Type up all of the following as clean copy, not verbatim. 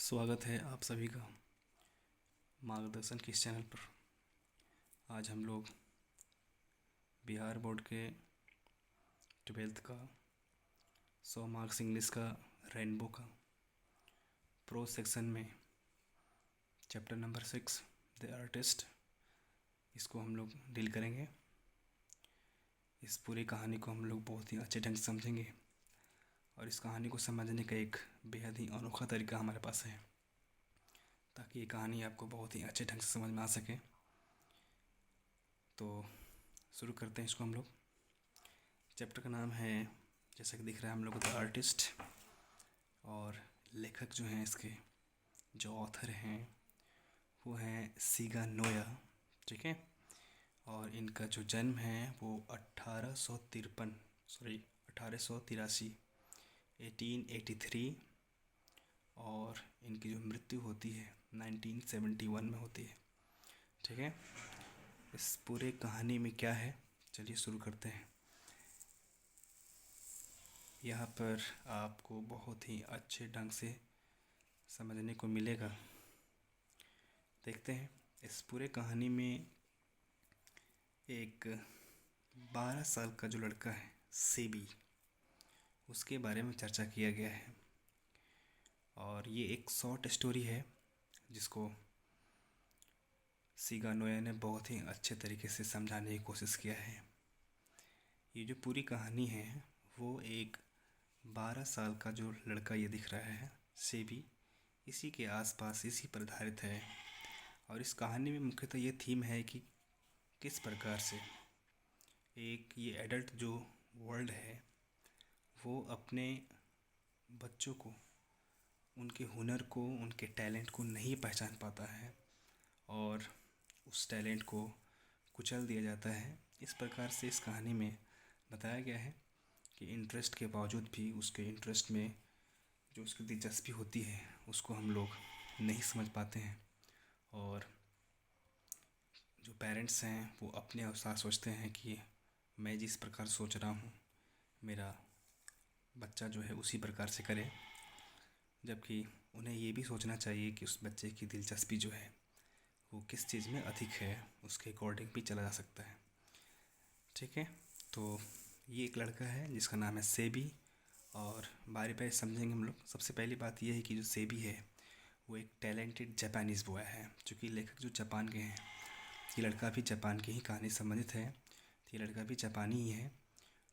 स्वागत है आप सभी का मार्गदर्शन के इस चैनल पर। आज हम लोग बिहार बोर्ड के 12th का 100 मार्क्स इंग्लिश का रेनबो का प्रो सेक्शन में चैप्टर नंबर 6 द आर्टिस्ट, इसको हम लोग डील करेंगे। इस पूरी कहानी को हम लोग बहुत ही अच्छे ढंग से समझेंगे और इस कहानी को समझने का एक बेहद ही अनोखा तरीका हमारे पास है, ताकि ये कहानी आपको बहुत ही अच्छे ढंग से समझ में आ सके। तो शुरू करते हैं इसको हम लोग। चैप्टर का नाम है, जैसा कि दिख रहा है हम लोग को, द आर्टिस्ट। और लेखक जो हैं इसके, जो ऑथर हैं, वो हैं सीगा नोया, ठीक है। और इनका जो जन्म है वो 1883 1883, और इनकी जो मृत्यु होती है 1971 में होती है, ठीक है। इस पूरे कहानी में क्या है, चलिए शुरू करते हैं। यहाँ पर आपको बहुत ही अच्छे ढंग से समझने को मिलेगा। देखते हैं इस पूरे कहानी में एक 12 साल का जो लड़का है सेबी, उसके बारे में चर्चा किया गया है। और ये एक शॉर्ट स्टोरी है जिसको सीगा नोया ने बहुत ही अच्छे तरीके से समझाने की कोशिश किया है। ये जो पूरी कहानी है वो एक 12 साल का जो लड़का ये दिख रहा है सेबी, इसी के आसपास इसी पर आधारित है। और इस कहानी में मुख्यतः ये थीम है कि किस प्रकार से एक ये एडल्ट जो वर्ल्ड है वो अपने बच्चों को, उनके हुनर को, उनके टैलेंट को नहीं पहचान पाता है और उस टैलेंट को कुचल दिया जाता है। इस प्रकार से इस कहानी में बताया गया है कि इंटरेस्ट के बावजूद भी उसके इंटरेस्ट में जो उसकी दिलचस्पी होती है उसको हम लोग नहीं समझ पाते हैं। और जो पेरेंट्स हैं वो अपने अनुसार सोचते हैं कि मैं जिस प्रकार सोच रहा हूँ मेरा बच्चा जो है उसी प्रकार से करे, जबकि उन्हें ये भी सोचना चाहिए कि उस बच्चे की दिलचस्पी जो है वो किस चीज़ में अधिक है, उसके अकॉर्डिंग भी चला जा सकता है, ठीक है। तो ये एक लड़का है जिसका नाम है सेबी, और बारी बारी समझेंगे हम लोग। सबसे पहली बात यह है कि जो सेबी है वो एक टैलेंटेड जापानीज़ बॉय है, क्योंकि लेखक जो जापान के हैं, ये लड़का भी जापान की ही कहानी संबंधित है, तो ये लड़का भी जापानी ही है।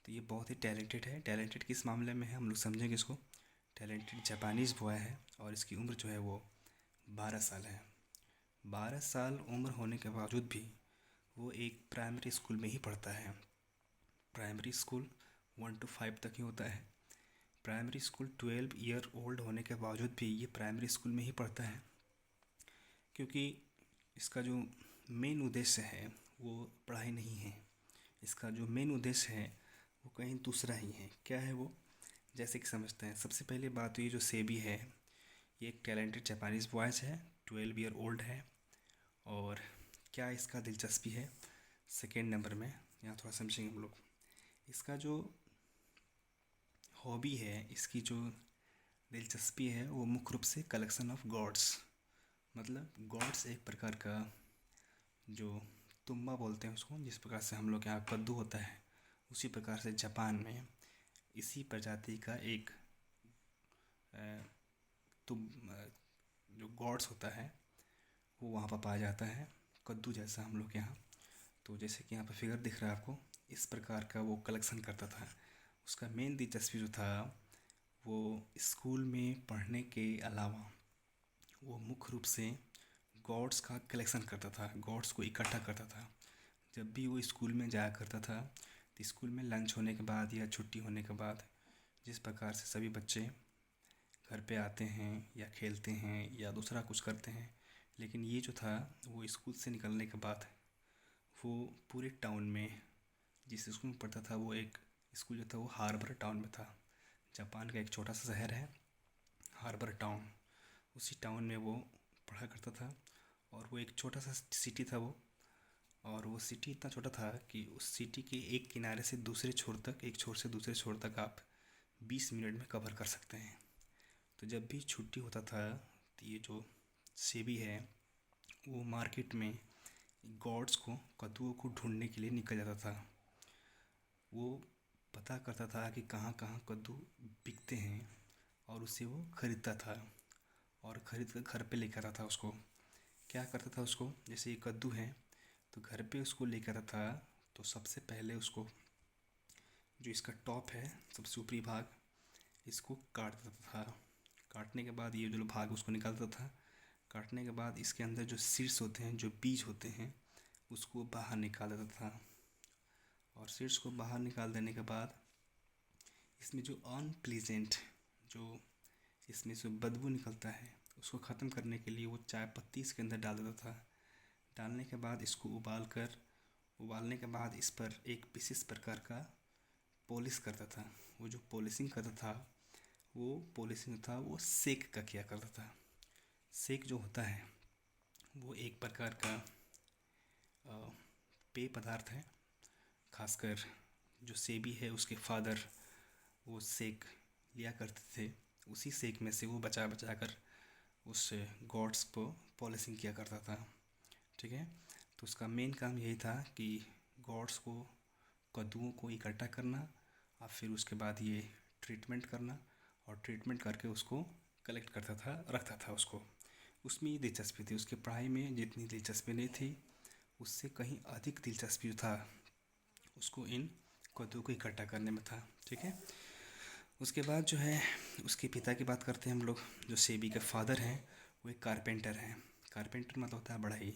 तो ये बहुत ही टैलेंटेड है। टैलेंटेड किस मामले में है हम लोग समझेंगे इसको। टैलेंटेड जापानीज़ बॉय है और इसकी उम्र जो है वो 12 साल है। 12 साल उम्र होने के बावजूद भी वो एक प्राइमरी स्कूल में ही पढ़ता है। प्राइमरी स्कूल 1 to 5 तक ही होता है। प्राइमरी स्कूल 12 ईयर ओल्ड होने के बावजूद भी ये प्राइमरी स्कूल में ही पढ़ता है, क्योंकि इसका जो मेन उद्देश्य है वो पढ़ाई नहीं है। इसका जो मेन उद्देश्य है वो कहीं दूसरा ही है। क्या है वो, जैसे कि समझते हैं। सबसे पहले बात तो ये जो सेबी है ये एक टैलेंटेड जापानीज़ बॉयज़ है, 12 ईयर ओल्ड है। और क्या इसका दिलचस्पी है सेकेंड नंबर में, यहाँ थोड़ा समझेंगे हम लोग। इसका जो हॉबी है, इसकी जो दिलचस्पी है वो मुख्य रूप से कलेक्शन ऑफ गॉड्स, मतलब गॉड्स एक प्रकार का जो तुम्बा बोलते हैं उसको, जिस प्रकार से हम लोग यहाँ कद्दू होता है, उसी प्रकार से जापान में इसी प्रजाति का एक तुम जो गॉड्स होता है वो वहाँ पर पाया जाता है, कद्दू जैसा हम लोग यहाँ। तो जैसे कि यहाँ पर फिगर दिख रहा है आपको, इस प्रकार का वो कलेक्शन करता था। उसका मेन दिलचस्पी जो था वो स्कूल में पढ़ने के अलावा वो मुख्य रूप से गॉड्स का कलेक्शन करता था, गॉड्स को इकट्ठा करता था। जब भी वो स्कूल में जाया करता था तो स्कूल में लंच होने के बाद या छुट्टी होने के बाद, जिस प्रकार से सभी बच्चे घर पे आते हैं या खेलते हैं या दूसरा कुछ करते हैं, लेकिन ये जो था वो स्कूल से निकलने के बाद वो पूरे टाउन में, जिस स्कूल में पढ़ता था वो एक स्कूल जो था वो हार्बर टाउन में था। जापान का एक छोटा सा शहर है हार्बर टाउन, उसी टाउन में वो पढ़ा करता था। और वो एक छोटा सा सिटी था वो, और वो सिटी इतना छोटा था कि उस सिटी के एक किनारे से दूसरे छोर तक, एक छोर से दूसरे छोर तक आप 20 मिनट में कवर कर सकते हैं। तो जब भी छुट्टी होता था तो ये जो सेबी है वो मार्केट में गॉड्स को, कद्दुओं को ढूंढने के लिए निकल जाता था। वो पता करता था कि कहाँ कहाँ कद्दू बिकते हैं और उसे वो ख़रीदता था और ख़रीद कर घर पे लेकर आता था। उसको क्या करता था, उसको जैसे ये कद्दू है तो घर पे उसको लेकर आता था। तो सबसे पहले उसको जो इसका टॉप है, सबसे ऊपरी भाग, इसको काट देता था। काटने के बाद ये जो भाग उसको निकालता था। काटने के बाद इसके अंदर जो सीड्स होते हैं, जो बीज होते हैं, उसको बाहर निकाल देता था। और सीड्स को बाहर निकाल देने के बाद इसमें जो अनप्लीजेंट, जो इसमें से बदबू निकलता है, उसको ख़त्म करने के लिए वो चाय पत्ती इसके अंदर डाल देता था। डालने के बाद इसको उबालने के बाद इस पर एक विशेष प्रकार का पॉलिश करता था। वो जो पॉलिशिंग करता था, वो सेक का किया करता था। सेक जो होता है वो एक प्रकार का पेय पदार्थ है। खासकर जो सेबी है उसके फादर वो सेक लिया करते थे। उसी सेक में से वो बचा बचा कर उस गॉड्स को पॉलिशिंग किया करता था। ठीक है, तो उसका मेन काम यही था कि गॉड्स को, कद्दुओं को इकट्ठा करना और फिर उसके बाद ये ट्रीटमेंट करना और ट्रीटमेंट करके उसको कलेक्ट करता था, रखता था उसको। उसमें ये दिलचस्पी थी। उसके पढ़ाई में जितनी दिलचस्पी नहीं थी, उससे कहीं अधिक दिलचस्पी था उसको इन कद्दू को इकट्ठा करने में था। ठीक है, उसके बाद जो है उसके पिता की बात करते हैं हम लोग। जो सेबी के फादर हैं वो एक कारपेंटर हैं। कारपेंटर मतलब होता है बढ़ई।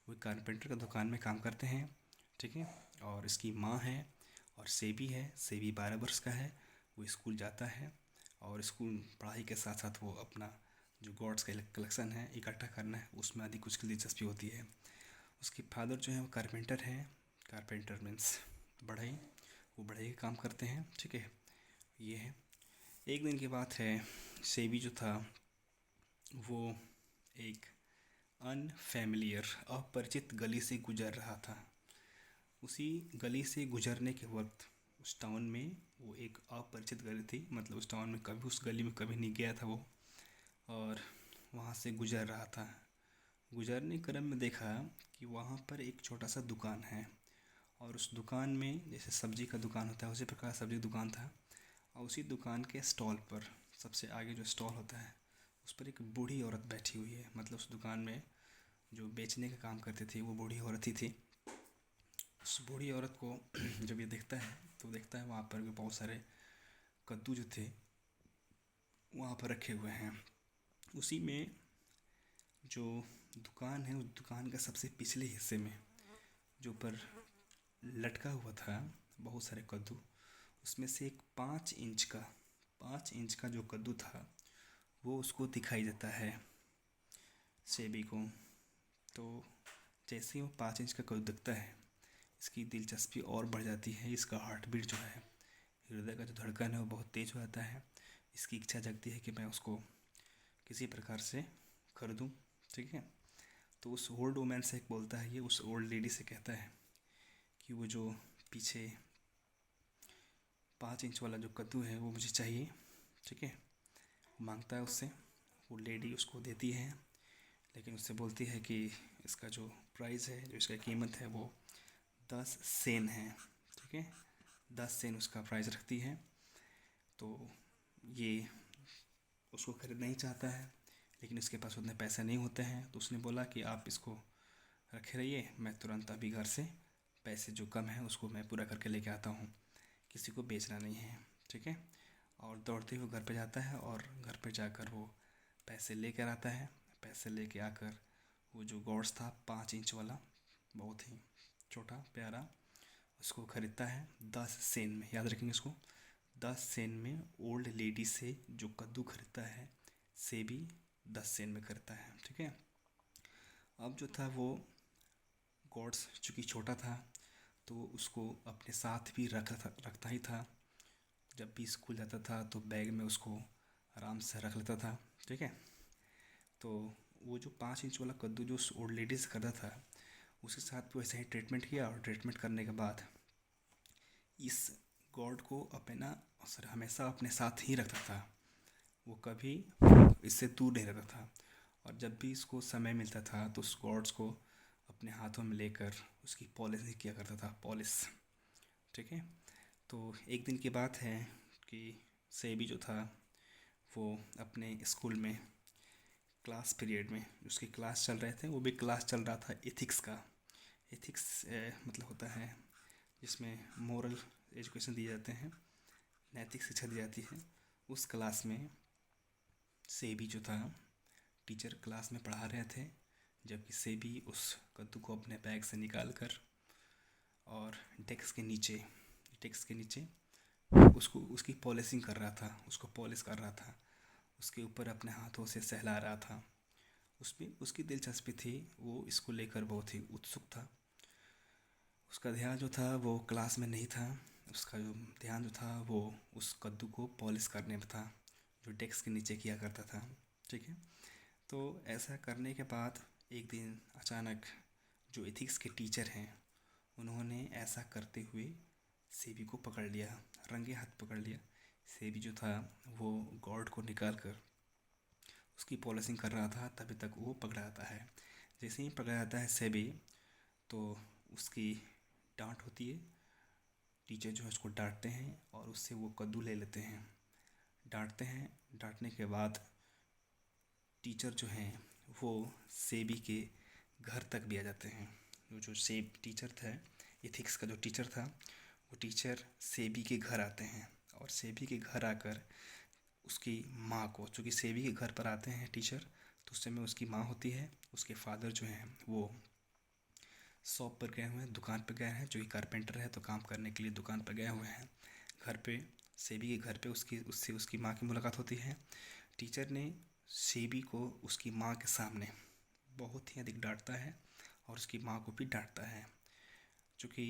वो कारपेंटर का दुकान में काम करते हैं। ठीक है, और इसकी माँ है और सेबी है। सेबी 12 वर्ष का है। वो स्कूल जाता है और स्कूल पढ़ाई के साथ साथ वो अपना जो गॉड्स का कलेक्शन है इकट्ठा करना है, उसमें अधिक कुछ दिलचस्पी होती है। उसके फादर जो है वो कारपेंटर हैं। कारपेंटर मीन्स बढ़ई। वो बढ़ई का काम करते हैं। ठीक है, ये है। एक दिन की बात है, सेबी जो था वो एक अनफैमिलियर, अपरिचित गली से गुजर रहा था। उसी गली से गुजरने के वक्त उस टाउन में, वो एक अपरिचित गली थी, मतलब उस टाउन में कभी, उस गली में कभी नहीं गया था वो, और वहाँ से गुजर रहा था। गुजरने क्रम में देखा कि वहाँ पर एक छोटा सा दुकान है और उस दुकान में जैसे सब्जी का दुकान होता है उसी प्रकार सब्जी का दुकान था। और उसी दुकान के स्टॉल पर, सबसे आगे जो स्टॉल होता है, उस पर एक बूढ़ी औरत बैठी हुई है। मतलब उस दुकान में जो बेचने का काम करती थी वो बूढ़ी औरत ही थी। उस बूढ़ी औरत को जब ये देखता है तो देखता है वहाँ पर भी बहुत सारे कद्दू जो थे वहाँ पर रखे हुए हैं। उसी में जो दुकान है, उस दुकान का सबसे पिछले हिस्से में जो पर लटका हुआ था बहुत सारे कद्दू, उसमें से एक 5 इंच का जो कद्दू था वो उसको दिखाई देता है सेबी को। तो जैसे ही वो 5 इंच का कद्दू दिखता है, इसकी दिलचस्पी और बढ़ जाती है। इसका हार्ट बीट जो है, हृदय का जो धड़कन है वो बहुत तेज़ हो जाता है। इसकी इच्छा जगती है कि मैं उसको किसी प्रकार से खरीदूं। ठीक है, तो उस ओल्ड वुमेन से एक बोलता है, ये उस ओल्ड लेडी से कहता है कि वो जो पीछे 5 इंच वाला जो कद्दू है वो मुझे चाहिए। ठीक है, मांगता है उससे। वो लेडी उसको देती है, लेकिन उससे बोलती है कि इसका जो प्राइस है, जो इसका कीमत है वो 10 सेन है। ठीक है, 10 सेन उसका प्राइस रखती है। तो ये उसको खरीदना ही चाहता है, लेकिन उसके पास उतने पैसे नहीं होते हैं। तो उसने बोला कि आप इसको रखे रहिए, मैं तुरंत अभी घर से पैसे जो कम है उसको मैं पूरा करके लेके आता हूँ, किसी को बेचना नहीं है। ठीक है, और दौड़ते हुए घर पे जाता है और घर पे जाकर वो पैसे लेकर आता है। पैसे लेके आकर वो जो गॉड्स था 5 इंच वाला, बहुत ही छोटा प्यारा, उसको ख़रीदता है 10 सेन में। याद रखेंगे इसको, 10 सेन में ओल्ड लेडी से जो कद्दू खरीदता है, सेबी 10 सेन में खरीदता है। ठीक है, अब जो था वो गॉड्स चूँकि छोटा था तो उसको अपने साथ भी रखता ही था। जब भी स्कूल जाता था तो बैग में उसको आराम से रख लेता था। ठीक है, तो वो जो 5 इंच वाला कद्दू जो उस ओल्ड लेडी से करता था, उसके साथ वैसे ही ट्रीटमेंट किया और ट्रीटमेंट करने के बाद इस गॉड को अपना हमेशा अपने साथ ही रखता था। वो कभी इससे दूर नहीं रहता था। और जब भी इसको समय मिलता था तो उस गॉड्स को अपने हाथों में लेकर उसकी पॉलिश किया करता था, पॉलिश। ठीक है। तो एक दिन की बात है कि सेबी जो था वो अपने स्कूल में क्लास पीरियड में, उसकी क्लास चल रहे थे, वो भी क्लास चल रहा था एथिक्स का। एथिक्स मतलब होता है जिसमें मोरल एजुकेशन दिए जाते हैं, नैतिक शिक्षा दी जाती है। उस क्लास में सेबी जो था, टीचर क्लास में पढ़ा रहे थे, जबकि सेबी उस कद्दू को अपने बैग से निकाल कर और डेस्क के नीचे उसको उसकी पॉलिशिंग कर रहा था, उसको पॉलिश कर रहा था, उसके ऊपर अपने हाथों से सहला रहा था। उसमें उसकी दिलचस्पी थी, वो इसको लेकर बहुत ही उत्सुक था। उसका ध्यान जो था वो क्लास में नहीं था, उसका जो ध्यान जो था वो उस कद्दू को पॉलिश करने में था, जो डेस्क के नीचे किया करता था। ठीक है। तो ऐसा करने के बाद एक दिन अचानक जो एथिक्स के टीचर हैं उन्होंने ऐसा करते हुए सेबी को पकड़ लिया, रंगे हाथ पकड़ लिया। सेबी जो था वो गॉर्ड को निकाल कर उसकी पॉलिशिंग कर रहा था, तभी तक वो पकड़ा जाता है। जैसे ही पकड़ा जाता है सेबी, तो उसकी डांट होती है, टीचर जो है उसको डांटते हैं और उससे वो कद्दू ले लेते हैं, डांटते हैं। डांटने के बाद टीचर जो हैं वो सेबी के घर तक भी आ जाते हैं। जो सेब टीचर था, एथिक्स का जो टीचर था, वो टीचर सेबी के घर आते हैं और सेबी के घर आकर उसकी माँ को, चूँकि सेबी के घर पर आते हैं टीचर, तो उस समय उसकी माँ होती है, उसके फादर जो हैं वो शॉप पर गए हुए हैं, दुकान पर गए हैं, जो कि कारपेंटर है तो काम करने के लिए दुकान पर गए हुए हैं। घर पे सेबी के घर पे उसकी माँ की मुलाकात होती है। टीचर ने सेबी को उसकी माँ के सामने बहुत ही अधिक डांटता है और उसकी माँ को भी डांटता है, चूँकि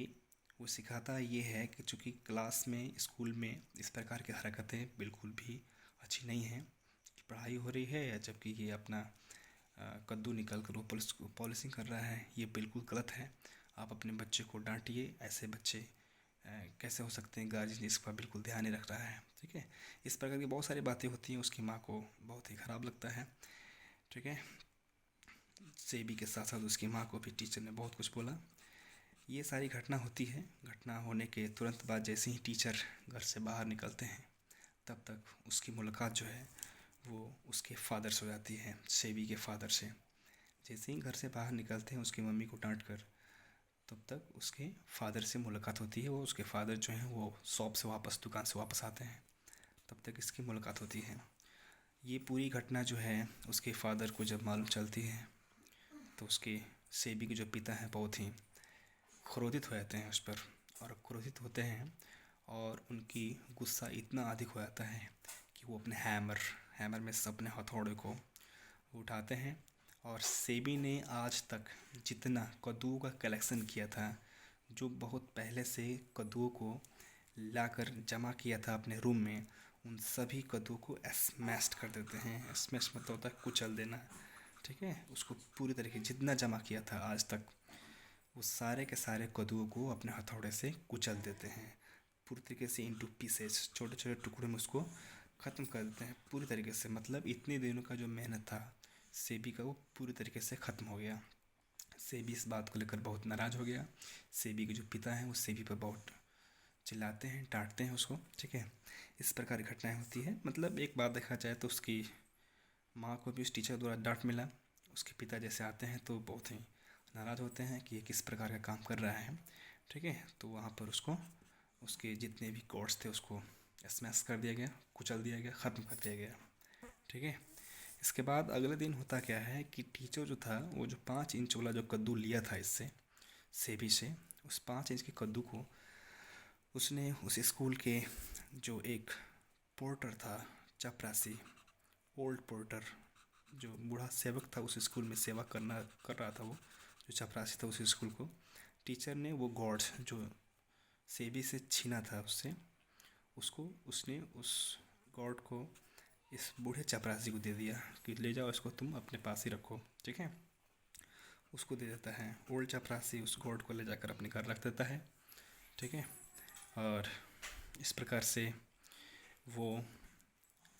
वो सिखाता ये है कि चूँकि क्लास में, स्कूल में इस प्रकार की हरकतें बिल्कुल भी अच्छी नहीं हैं, कि पढ़ाई हो रही है या जबकि ये अपना कद्दू निकाल कर वो पॉलिशिंग कर रहा है, ये बिल्कुल गलत है। आप अपने बच्चे को डांटिए, ऐसे बच्चे कैसे हो सकते हैं, गार्जियन इसका बिल्कुल ध्यान नहीं रख रहा है। ठीक है। इस प्रकार की बहुत सारी बातें होती हैं, उसकी माँ को बहुत ही ख़राब लगता है। ठीक है। सेबी के साथ साथ उसकी माँ को भी टीचर ने बहुत कुछ बोला। ये सारी घटना होती है। घटना होने के तुरंत बाद जैसे ही टीचर घर से बाहर निकलते हैं, तब तक उसकी मुलाकात जो है वो उसके फादर से हो जाती है, सेबी के फादर से। जैसे ही घर से बाहर निकलते हैं उसकी मम्मी को डांट कर, तब तक उसके फादर से मुलाकात होती है। वो उसके फादर जो हैं वो शॉप से वापस, दुकान से वापस आते हैं, तब तक इसकी मुलाकात होती है। ये पूरी घटना जो है उसके फादर को जब मालूम चलती है, तो उसके सेबी के जो पिता हैं बहुत ही क्रोधित हो जाते हैं उस पर, और क्रोधित होते हैं और उनकी गुस्सा इतना अधिक हो जाता है कि वो अपने हैमर में से अपने हथौड़े को उठाते हैं। और सेबी ने आज तक जितना कद्दूओं का कलेक्शन किया था, जो बहुत पहले से कद्दूओं को लाकर जमा किया था अपने रूम में, उन सभी कद्दूओं को स्मैश कर देते हैं। स्मैश मतलब होता है कुचल देना। ठीक है। उसको पूरी तरीके जितना जमा किया था आज तक, वो सारे के सारे कद्दूओं को अपने हथौड़े से कुचल देते हैं, पूरी तरीके से इंटू पीसेस, छोटे छोटे टुकड़ों में उसको ख़त्म कर देते हैं पूरी तरीके से। मतलब इतने दिनों का जो मेहनत था सेबी का, वो पूरी तरीके से ख़त्म हो गया। सेबी इस बात को लेकर बहुत नाराज़ हो गया। सेबी के जो पिता हैं वो सेबी पर बहुत चिल्लाते हैं, डांटते हैं उसको। ठीक है। इस प्रकार की घटनाएँ होती है। मतलब एक बात देखा जाए तो उसकी माँ को भी उस टीचर द्वारा डांट मिला। उसके पिता जैसे आते हैं तो बहुत ही नाराज़ होते हैं कि ये किस प्रकार का काम कर रहा है। ठीक है। तो वहाँ पर उसको, उसके जितने भी कोर्स थे उसको स्मैश कर दिया गया, कुचल दिया गया, ख़त्म कर दिया गया। ठीक है। इसके बाद अगले दिन होता क्या है कि टीचर जो था वो जो 5 इंच वाला जो कद्दू लिया था इससे, सेबी से, उस 5 इंच के कद्दू को उसने उस स्कूल के जो एक पोर्टर था, चपरासी, ओल्ड पोर्टर, जो बूढ़ा सेवक था उस स्कूल में सेवा कर रहा था, वो जो चपरासी था उस स्कूल को, टीचर ने वो गॉड्स जो सेबी से छीना था उससे, उसको उसने उस गॉड को इस बूढ़े चपरासी को दे दिया कि ले जाओ इसको, तुम अपने पास ही रखो। ठीक है। उसको दे देता है। ओल्ड चपरासी उस गॉड को ले जाकर अपने घर रख देता है। ठीक है। और इस प्रकार से वो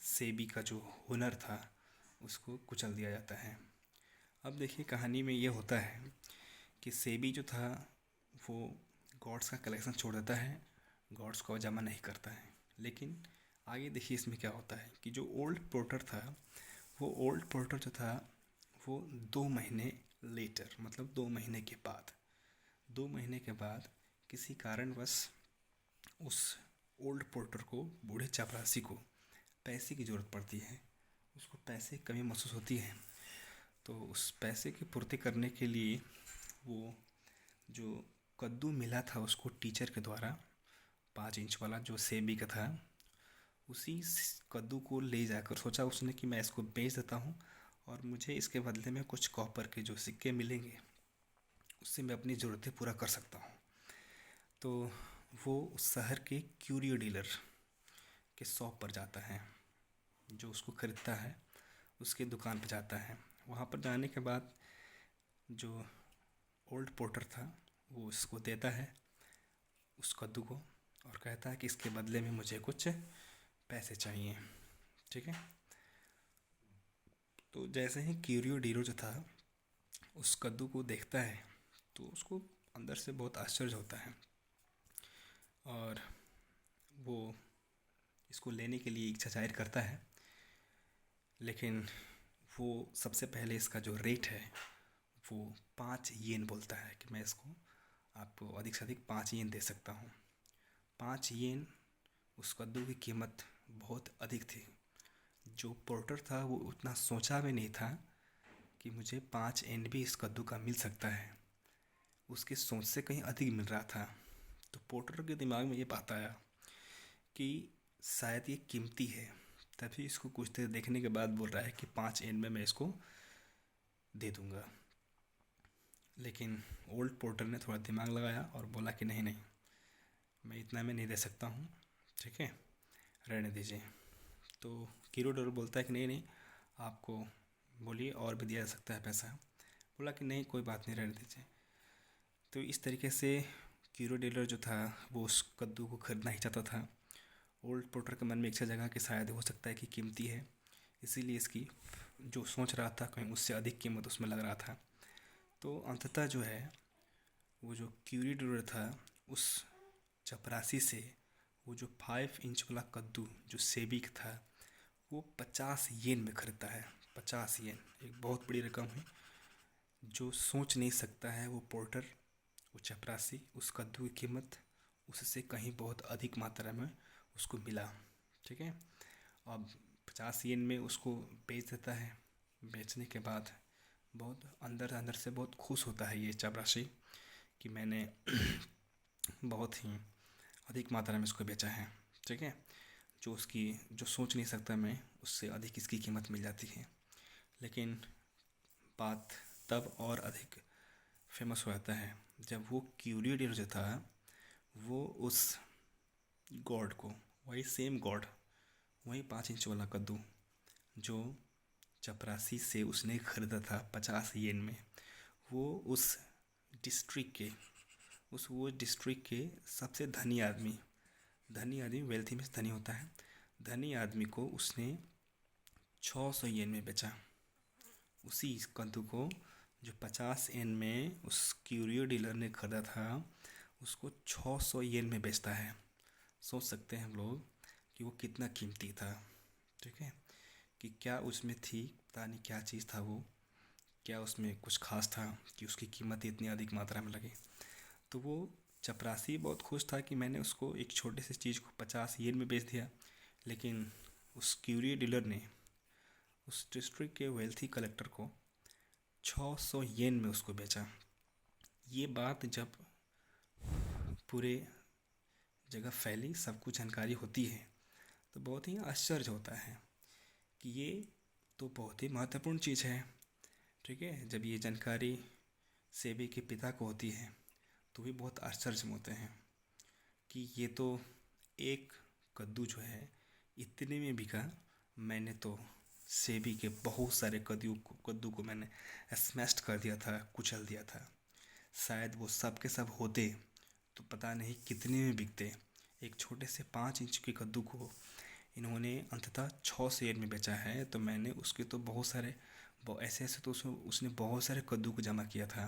सेबी का जो हुनर था उसको कुचल दिया जाता है। अब देखिए कहानी में ये होता है कि सेबी जो था वो गॉड्स का कलेक्शन छोड़ देता है, गॉड्स को जमा नहीं करता है। लेकिन आगे देखिए इसमें क्या होता है कि जो ओल्ड पोर्टर था, वो ओल्ड पोर्टर जो था वो 2 महीने लेटर, मतलब 2 महीने के बाद, 2 महीने के बाद किसी कारणवश उस ओल्ड पोर्टर को, बूढ़े चपरासी को पैसे की ज़रूरत पड़ती है। उसको पैसे की कमी महसूस होती है। तो उस पैसे की पूर्ति करने के लिए वो जो कद्दू मिला था उसको टीचर के द्वारा, 5 इंच वाला जो सेबी का था, उसी कद्दू को ले जाकर सोचा उसने कि मैं इसको बेच देता हूँ और मुझे इसके बदले में कुछ कॉपर के जो सिक्के मिलेंगे उससे मैं अपनी ज़रूरतें पूरा कर सकता हूँ। तो वो उस शहर के क्यूरियो डीलर के शॉप पर जाता है, जो उसको ख़रीदता है उसके दुकान पर जाता है। वहाँ पर जाने के बाद जो ओल्ड पोर्टर था वो उसको देता है उस कद्दू को और कहता है कि इसके बदले में मुझे कुछ पैसे चाहिए। ठीक है। तो जैसे ही क्यूरियो डीलर जो था उस कद्दू को देखता है तो उसको अंदर से बहुत आश्चर्य होता है और वो इसको लेने के लिए इच्छा जाहिर करता है। लेकिन वो सबसे पहले इसका जो रेट है वो 5 येन बोलता है कि मैं इसको आपको अधिक से अधिक 5 येन दे सकता हूँ। 5 येन उस कद्दू की कीमत बहुत अधिक थी। जो पोर्टर था वो उतना सोचा भी नहीं था कि मुझे 5 येन भी इस कद्दू का मिल सकता है। उसकी सोच से कहीं अधिक मिल रहा था। तो पोर्टर के दिमाग में ये बात आया कि शायद ये कीमती है, तभी इसको कुछ देर देखने के बाद बोल रहा है कि 5 येन में मैं इसको दे दूँगा। लेकिन ओल्ड पोर्टर ने थोड़ा दिमाग लगाया और बोला कि नहीं नहीं, मैं इतना में नहीं दे सकता हूँ, ठीक है, रहने दीजिए। तो कीरोडोर बोलता है कि नहीं नहीं, आपको बोलिए और भी दिया जा सकता है पैसा। बोला कि नहीं कोई बात नहीं, रहने दीजिए। तो इस तरीके से कीरो डीलर जो था वो उस कद्दू को खरीदना ही चाहता था। ओल्ड पोर्टर के मन में इच्छा जगा कि शायद हो सकता है कि कीमती है, इसीलिए इसकी जो सोच रहा था कहीं उससे अधिक कीमत उसमें लग रहा था। तो अंततः जो है वो जो क्यूरी डीलर था उस चपरासी से वो जो 5 इंच वाला कद्दू जो सेबी का था वो 50 येन में ख़रीदता है। 50 येन एक बहुत बड़ी रकम है। जो सोच नहीं सकता है वो पोर्टर, वो चपरासी, उस कद्दू की कीमत उससे कहीं बहुत अधिक मात्रा में उसको मिला। ठीक है। अब 50 येन में उसको बेच देता है। बेचने के बाद बहुत अंदर अंदर से बहुत खुश होता है ये चपरासी कि मैंने बहुत ही अधिक मात्रा में इसको बेचा है। ठीक है। जो उसकी जो सोच नहीं सकता मैं, उससे अधिक इसकी कीमत मिल जाती है। लेकिन बात तब और अधिक फेमस हो जाता है जब वो क्यूरियो डीलर जो था वो उस गॉड को, वही सेम गॉड, वही 5 इंच वाला कद्दू जो चपरासी से उसने ख़रीदा था 50 येन में, वो उस डिस्ट्रिक्ट के वो डिस्ट्रिक्ट के सबसे धनी आदमी, वेल्थी में धनी होता है, धनी आदमी को उसने 600 येन में बेचा। उसी कद्दू को जो 50 येन में उस क्यूरियो डीलर ने खरीदा था उसको 600 येन में बेचता है। सोच सकते हैं हम लोग कि वो कितना कीमती था। ठीक है। कि क्या उसमें थी, पता नहीं क्या चीज़ था वो, क्या उसमें कुछ खास था कि उसकी कीमत इतनी अधिक मात्रा में लगी। तो वो चपरासी बहुत खुश था कि मैंने उसको एक छोटे से चीज़ को 50 येन में बेच दिया। लेकिन उस क्यूरियो डीलर ने उस डिस्ट्रिक्ट के वेल्थी कलेक्टर को 600 येन में उसको बेचा। ये बात जब पूरे जगह फैली, सबको जानकारी होती है, तो बहुत ही आश्चर्य होता है कि ये तो बहुत ही महत्वपूर्ण चीज़ है। ठीक है। जब ये जानकारी सेबी के पिता को होती है तो भी बहुत आश्चर्य में होते हैं कि ये तो एक कद्दू जो है इतने में बिका, मैंने तो सेबी के बहुत सारे कद्दू को मैंने स्मैश्ड कर दिया था, कुचल दिया था। शायद वो सब के सब होते तो पता नहीं कितने में बिकते। एक छोटे से 5 इंच के कद्दू को इन्होंने अंततः 6 शेयर में बेचा है। तो मैंने उसके तो बहुत सारे ऐसे ऐसे तो उसने बहुत सारे कद्दू को जमा किया था।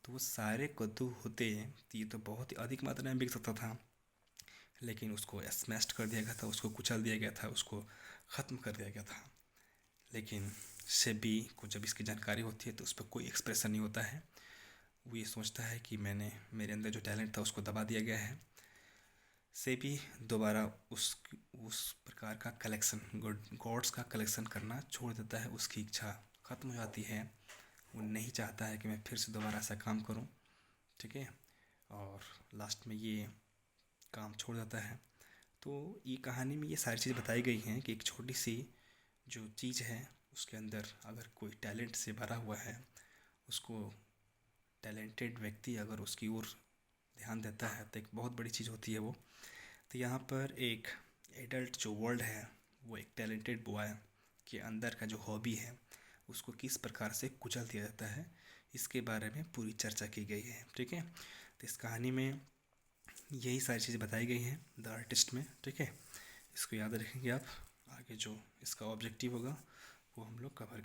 तो वो सारे कद्दू होते तो ये तो बहुत ही अधिक मात्रा में बिक सकता था, लेकिन उसको स्मैश्ड कर दिया गया था, उसको कुचल दिया गया था, उसको ख़त्म कर दिया गया था। लेकिन सेबी को जब इसकी जानकारी होती है तो उस पर कोई एक्सप्रेशन नहीं होता है। वो ये सोचता है कि मेरे अंदर जो टैलेंट था उसको दबा दिया गया है। सेबी दोबारा उस प्रकार का कलेक्शन, गॉड्स का कलेक्शन करना छोड़ देता है। उसकी इच्छा ख़त्म हो जाती है। वो नहीं चाहता है कि मैं फिर से दोबारा ऐसा काम करूं, ठीक है। और लास्ट में ये काम छोड़ देता है। तो ये कहानी में ये सारी चीज़ बताई गई हैं कि एक छोटी सी जो चीज़ है उसके अंदर अगर कोई टैलेंट से भरा हुआ है, उसको टैलेंटेड व्यक्ति अगर उसकी ओर ध्यान देता है तो एक बहुत बड़ी चीज़ होती है वो। तो यहाँ पर एक एडल्ट जो वर्ल्ड है वो एक टैलेंटेड बॉय के अंदर का जो हॉबी है उसको किस प्रकार से कुचल दिया जाता है, इसके बारे में पूरी चर्चा की गई है, ठीक है। तो इस कहानी में यही सारी चीज़ें बताई गई हैं द आर्टिस्ट में, ठीक है। इसको याद रखेंगे आप। आगे जो इसका ऑब्जेक्टिव होगा वो हम लोग कवर